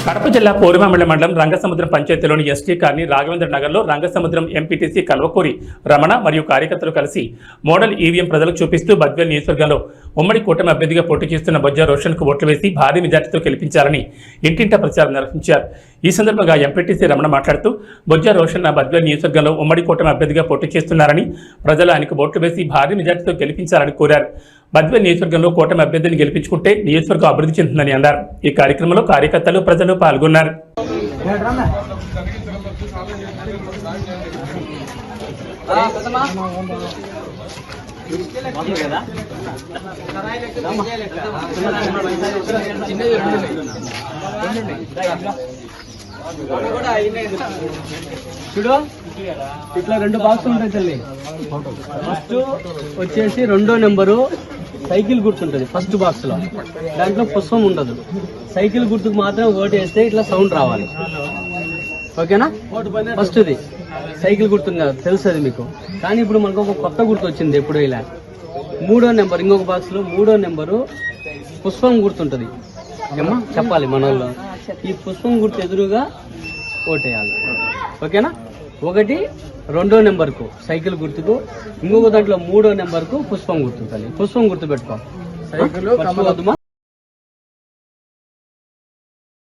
కడప జిల్లా పోరుమామిళ్ల మండలం Rangasamudram పంచాయతీలోని ST colony Raghavendra నగర్లో రంగసముద్రం ఎంపీటీసీ కల్వకూరి రమణ మరియు కార్యకర్తలు కలిసి మోడల్ ఈవీఎం ప్రజలకు చూపిస్తూ బద్వేల్ నియోజకవర్గంలో ఉమ్మడి కూటమి అభ్యర్థిగా పోటీ చేస్తున్న బొజ్జా రోషన్కు ఓట్లు వేసి భారీ మెజార్టీతో గెలిపించాలని ఇంటింటా ప్రచారం నిర్వహించారు. ఈ సందర్భంగా ఎంపీటీసీ రమణ మాట్లాడుతూ బొజ్జా రోషన్ బద్వేల్ నియోజకవర్గంలో ఉమ్మడి కూటమి అభ్యర్థిగా పోటీ చేస్తున్నారని ప్రజలు ఆయనకు ఓట్లు వేసి భారీ మెజార్టీతో గెలిపించాలని కోరారు. బద్వేల్ నియోజకవర్గంలో కూటమి అభ్యర్థిని గెలిపించుకుంటే నియోజకవర్గం అభివృద్ధి చెందుతుందని అన్నారు. ఈ కార్యక్రమంలో కార్యకర్తలు ప్రజలు పాల్గొన్నారు. చూడు ఇట్లా 2 బాక్సులు ఉంటాయి తల్లి. ఫస్ట్ వచ్చేసి 2వ నెంబరు సైకిల్ గుర్తుంటుంది. ఫస్ట్ బాక్స్ లో దాంట్లో పుష్పం ఉండదు. సైకిల్ గుర్తుకు మాత్రం ఓటు వేస్తే ఇట్లా సౌండ్ రావాలి. ఓకేనా? ఫస్ట్ది సైకిల్ గుర్తుంది కదా, తెలుస్తుంది మీకు. కానీ ఇప్పుడు మనకు ఒక కొత్త గుర్తు వచ్చింది. ఎప్పుడు ఇలా 3వ నెంబర్ ఇంకొక బాక్స్ లో 3వ నెంబరు పుష్పం గుర్తుంటుంది. ఏమా చెప్పాలి మన వాళ్ళు. ఈ పుష్పం గుర్తు ఎదురుగా ఓటేయాలి. ఓకేనా? 1 2వ నెంబర్కు సైకిల్ గుర్తుకు, ఇంకొక దాంట్లో 3వ నెంబర్కు పుష్పం గుర్తు. పుష్పం గుర్తు పెట్టుకో. సైకిల్